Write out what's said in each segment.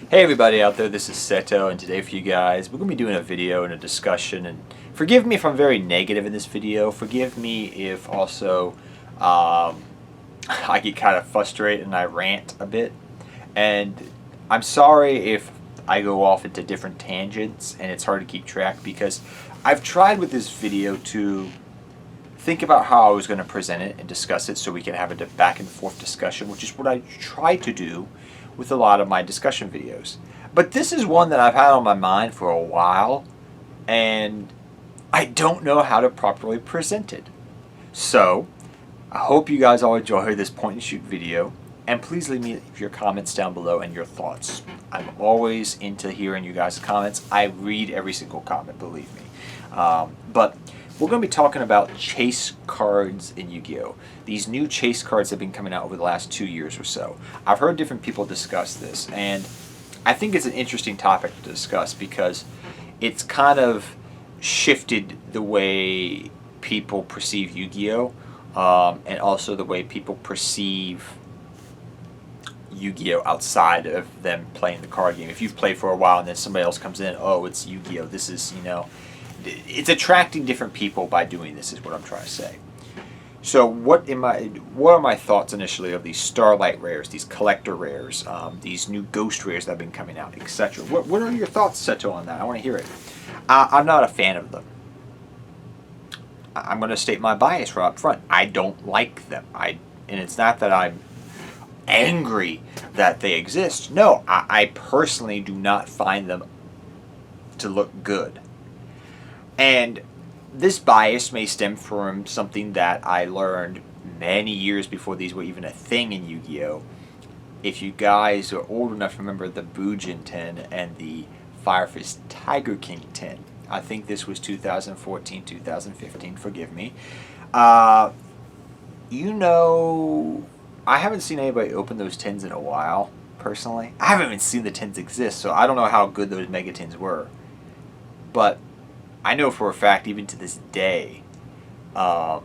Hey everybody out there, this is Seto, and today for you guys, we're going to be doing a video and a discussion, and forgive me if I'm very negative in this video, forgive me if also I get kind of frustrated and I rant a bit, and I'm sorry if I go off into different tangents and it's hard to keep track because I've tried with this video to think about how I was going to present it and discuss it so we can have a back and forth discussion, which is what I try to do with a lot of my discussion videos. But this is one that I've had on my mind for a while, and I don't know how to properly present it. So, I hope you guys all enjoy this point and shoot video, and please leave me your comments down below and your thoughts. I'm always into hearing you guys' comments. I read every single comment, believe me. But we're going to be talking about chase cards in Yu-Gi-Oh! These new chase cards have been coming out over the last 2 years or so. I've heard different people discuss this, and I think it's an interesting topic to discuss because it's kind of shifted the way people perceive Yu-Gi-Oh! And also the way people perceive Yu-Gi-Oh! Outside of them playing the card game. If you've played for a while and then somebody else comes in, oh, it's Yu-Gi-Oh! This is, it's attracting different people by doing this is what I'm trying to say. So what are my thoughts initially of these Starlight rares, these collector rares, these new ghost rares that have been coming out, etc. What are your thoughts, Seto, on that? I want to hear it. I'm not a fan of them. I'm going to state my bias right up front. I don't like them. And it's not that I'm angry that they exist. No, I personally do not find them to look good. And this bias may stem from something that I learned many years before these were even a thing in Yu-Gi-Oh! If you guys are old enough to remember the Bujin 10 and the Firefist Tiger King 10. I think this was 2014, 2015, forgive me. I haven't seen anybody open those tins in a while, personally. I haven't even seen the tins exist, so I don't know how good those Mega Tins were. But I know for a fact, even to this day, a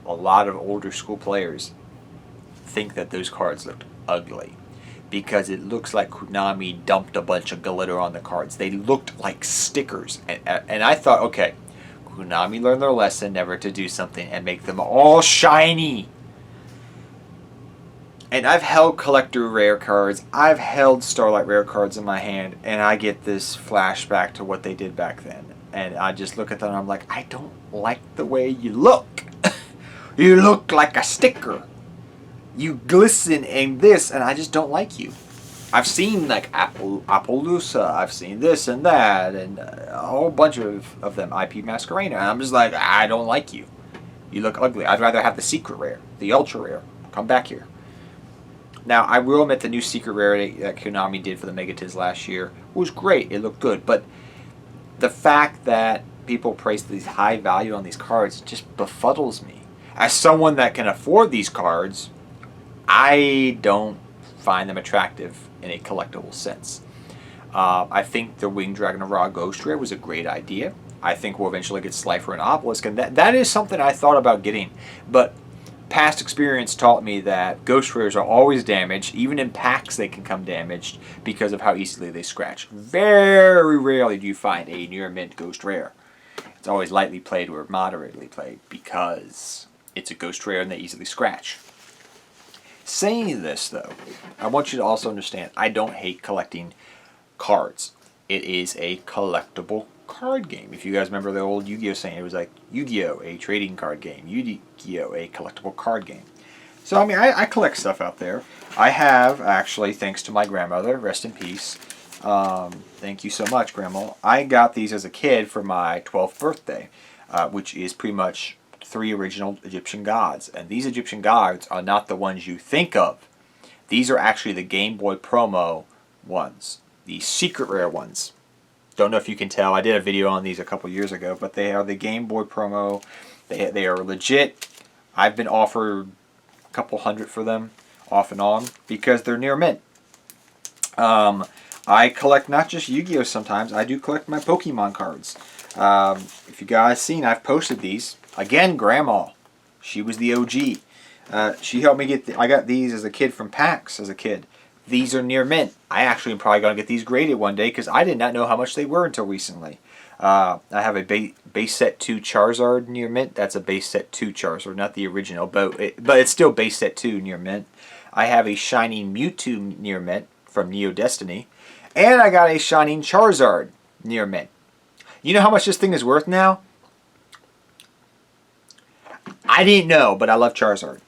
lot of older school players think that those cards looked ugly because it looks like Konami dumped a bunch of glitter on the cards. They looked like stickers. And I thought, okay, Konami learned their lesson never to do something and make them all shiny. And I've held collector rare cards, I've held Starlight rare cards in my hand, and I get this flashback to what they did back then. And I just look at them and I'm like, I don't like the way you look. You look like a sticker. You glisten and this, and I just don't like you. I've seen like Appaloosa, I've seen this and that, and a whole bunch of them, IP Masquerade, and I'm just like, I don't like you. You look ugly. I'd rather have the secret rare, the ultra rare. Come back here. Now, I will admit the new secret rarity that Konami did for the Megatins last year was great. It looked good, but the fact that people place these high value on these cards just befuddles me. As someone that can afford these cards, I don't find them attractive in a collectible sense. I think the Winged Dragon of Ra Ghost Rare was a great idea. I think we'll eventually get Slifer and Obelisk, and that is something I thought about getting. But past experience taught me that Ghost Rares are always damaged. Even in packs they can come damaged because of how easily they scratch. Very rarely do you find a near mint Ghost Rare. It's always lightly played or moderately played because it's a Ghost Rare and they easily scratch. Saying this though, I want you to also understand I don't hate collecting cards. It is a collectible card game. If you guys remember the old Yu-Gi-Oh saying, it was like Yu-Gi-Oh, a trading card game, Yu-Gi-Oh, a collectible card game. So I mean, I collect stuff out there. I have actually, thanks to my grandmother, rest in peace. Thank you so much, Grandma. I got these as a kid for my 12th birthday, which is pretty much 3 original Egyptian gods. And these Egyptian gods are not the ones you think of. These are actually the Game Boy promo ones, the secret rare ones. Don't know if you can tell. I did a video on these a couple years ago, but they are the Game Boy promo. They are legit. I've been offered a couple hundred for them, off and on, because they're near mint. I collect not just Yu-Gi-Oh sometimes. I do collect my Pokemon cards. If you guys seen, I've posted these. Again, Grandma. She was the OG. She helped me get... I got these as a kid from PAX as a kid. These are near mint. I actually am probably going to get these graded one day because I did not know how much they were until recently. I have a base set 2 Charizard near mint. That's a base set 2 Charizard, not the original, but it's still base set 2 near mint. I have a Shining Mewtwo near mint from Neo Destiny. And I got a Shining Charizard near mint. You know how much this thing is worth now? I didn't know, but I love Charizard.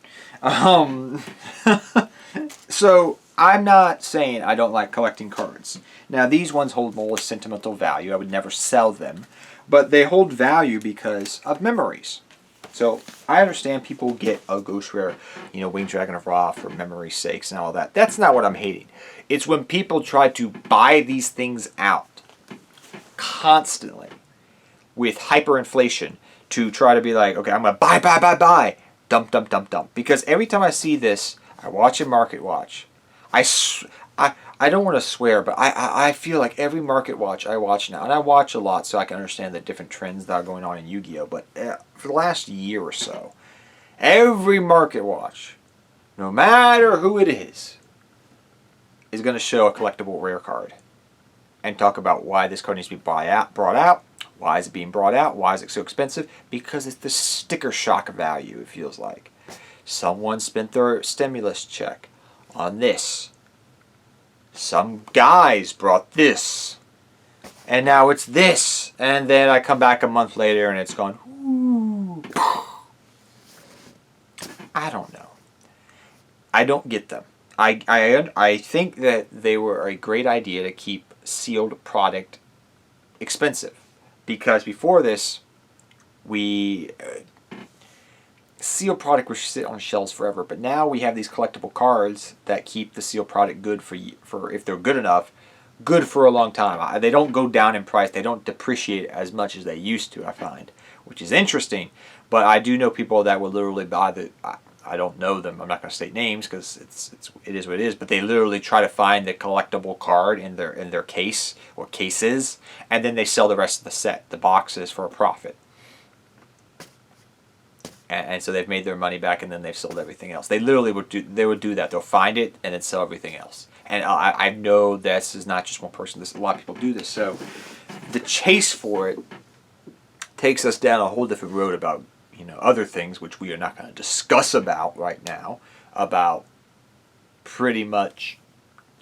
So I'm not saying I don't like collecting cards. Now these ones hold more sentimental value. I would never sell them. But they hold value because of memories. So I understand people get a Ghost Rare, Winged Dragon of Ra for memory's sakes and all that. That's not what I'm hating. It's when people try to buy these things out constantly with hyperinflation to try to be like, okay, I'm going to buy, dump, dump, dump, dump. Because every time I see this, I watch a market watch. I don't want to swear, but I feel like every market watch I watch now, and I watch a lot so I can understand the different trends that are going on in Yu-Gi-Oh! But for the last year or so, every market watch, no matter who it is going to show a collectible rare card and talk about why this card needs to be brought out, why is it being brought out, why is it so expensive? Because it's the sticker shock value, it feels like. Someone spent their stimulus check on this. Some guys brought this. And now it's this. And then I come back a month later and it's gone, ooh. I don't know. I don't get them. I think that they were a great idea to keep sealed product expensive. Because before this, sealed product would sit on shelves forever. But now we have these collectible cards that keep the sealed product good for if they're good enough, good for a long time. They don't go down in price. They don't depreciate as much as they used to, I find, which is interesting. But I do know people that will literally buy the. I don't know them. I'm not going to state names because it is what it is. But they literally try to find the collectible card in their case or cases, and then they sell the rest of the set, the boxes, for a profit. And so they've made their money back, and then they've sold everything else. They literally would do that. They'll find it and then sell everything else. And I know this is not just one person. A lot of people do this. So the chase for it takes us down a whole different road about other things, which we are not going to discuss about right now, about pretty much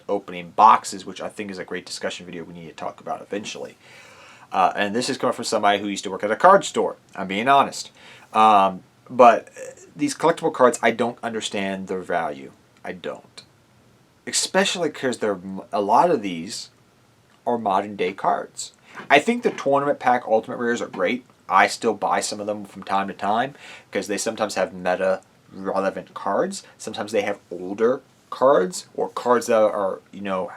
opening boxes, which I think is a great discussion video we need to talk about eventually. And this is coming from somebody who used to work at a card store. I'm being honest. But these collectible cards, I don't understand their value. I don't. Especially because a lot of these are modern day cards. I think the tournament pack ultimate rares are great. I still buy some of them from time to time because they sometimes have meta relevant cards. Sometimes they have older cards or cards that are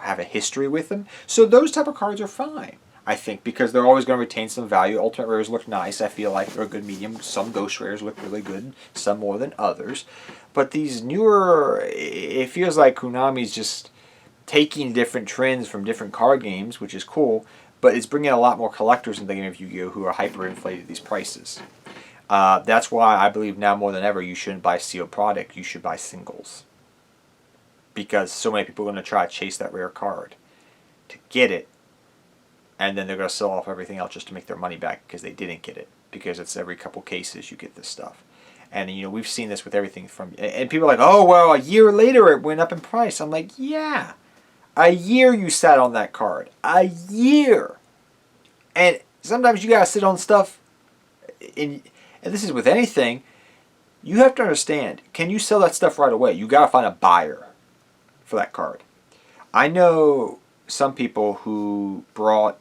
have a history with them. So those type of cards are fine, I think, because they're always going to retain some value. Ultimate rares look nice. I feel like they're a good medium. Some ghost rares look really good, some more than others. But these newer, it feels like Konami's just taking different trends from different card games, which is cool, but it's bringing a lot more collectors into the game of Yu-Gi-Oh! Who are hyperinflated these prices. That's why I believe now more than ever you shouldn't buy sealed product. You should buy singles. Because so many people are going to try to chase that rare card to get it, and then they're going to sell off everything else just to make their money back because they didn't get it. Because it's every couple cases you get this stuff. And we've seen this with everything from... And people are like, oh, well, a year later it went up in price. I'm like, yeah. A year you sat on that card. A year. And sometimes you got to sit on stuff... And this is with anything. You have to understand, can you sell that stuff right away? You got to find a buyer for that card. I know some people who brought...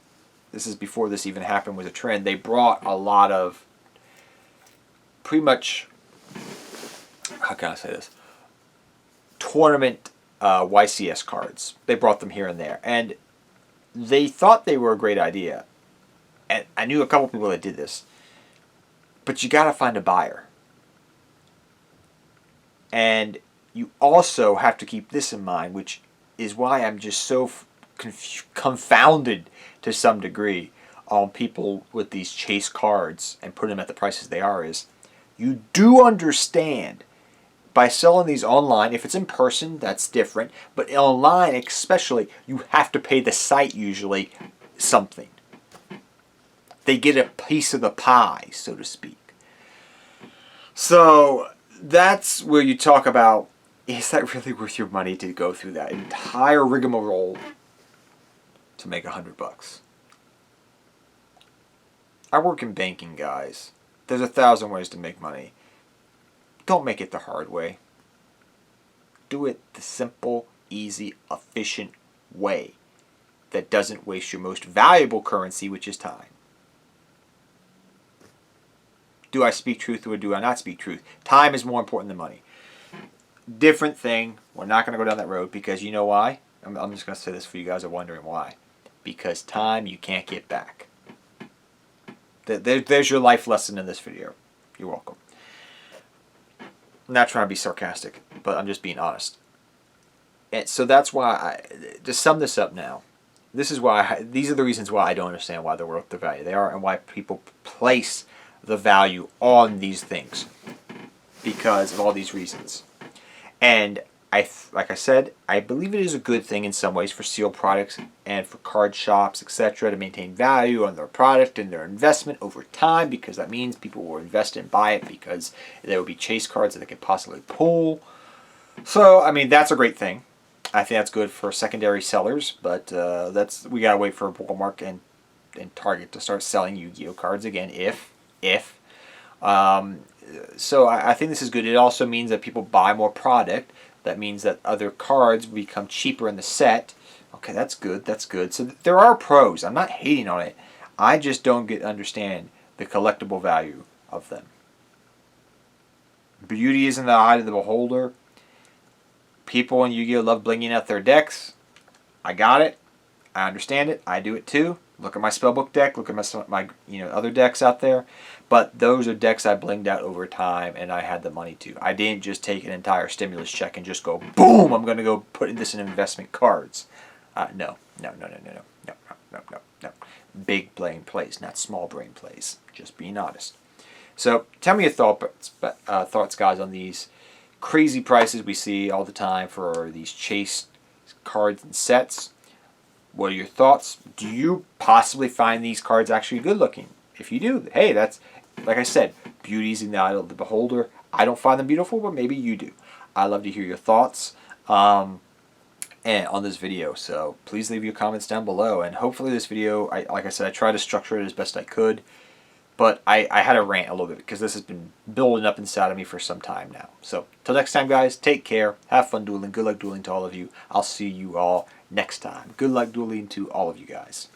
This is before this even happened was a trend. They brought a lot of pretty much... How can I say this? Tournament YCS cards. They brought them here and there. And they thought they were a great idea. And I knew a couple people that did this. But you got to find a buyer. And you also have to keep this in mind, which is why I'm just so confounded to some degree on people with these chase cards and putting them at the prices they are, is you do understand by selling these online. If it's in person, that's different. But online especially, you have to pay the site usually something. They get a piece of the pie, so to speak. So that's where you talk about, is that really worth your money to go through that entire rigmarole to make $100? I work in banking, guys. There's 1,000 ways to make money. Don't make it the hard way. Do it the simple, easy, efficient way that doesn't waste your most valuable currency, which is time. Do I speak truth or do I not speak truth? Time is more important than money. Different thing. We're not going to go down that road because you know why? I'm just going to say this for you guys are wondering why. Because time you can't get back. There's your life lesson in this video. You're welcome. I'm not trying to be sarcastic, but I'm just being honest. And so that's why, to sum this up now, these are the reasons why I don't understand why they're worth the value they are and why people place the value on these things because of all these reasons. And like I said, I believe it is a good thing in some ways for sealed products and for card shops, etc., to maintain value on their product and their investment over time, because that means people will invest and buy it because there will be chase cards that they could possibly pull. So, I mean, that's a great thing. I think that's good for secondary sellers, but we gotta wait for Walmart and Target to start selling Yu-Gi-Oh cards again, so I think this is good. It also means that people buy more product. That means that other cards become cheaper in the set. Okay, that's good. That's good. So there are pros. I'm not hating on it. I just don't understand the collectible value of them. Beauty is in the eye of the beholder. People in Yu-Gi-Oh love blinging out their decks. I got it. I understand it. I do it too. Look at my spellbook deck. Look at my other decks out there. But those are decks I blinged out over time, and I had the money to. I didn't just take an entire stimulus check and just go, boom, I'm going to go put this in investment cards. No. Big brain plays, not small brain plays. Just being honest. So tell me your thoughts, guys, on these crazy prices we see all the time for these chase cards and sets. What are your thoughts? Do you possibly find these cards actually good looking? If you do, hey, that's, like I said, beauty's in the eye of the beholder. I don't find them beautiful, but maybe you do. I'd love to hear your thoughts and on this video. So please leave your comments down below. And hopefully this video, like I said, I tried to structure it as best I could. But I had to rant a little bit because this has been building up inside of me for some time now. So till next time, guys, take care. Have fun dueling. Good luck dueling to all of you. I'll see you all next time. Good luck dueling to all of you guys.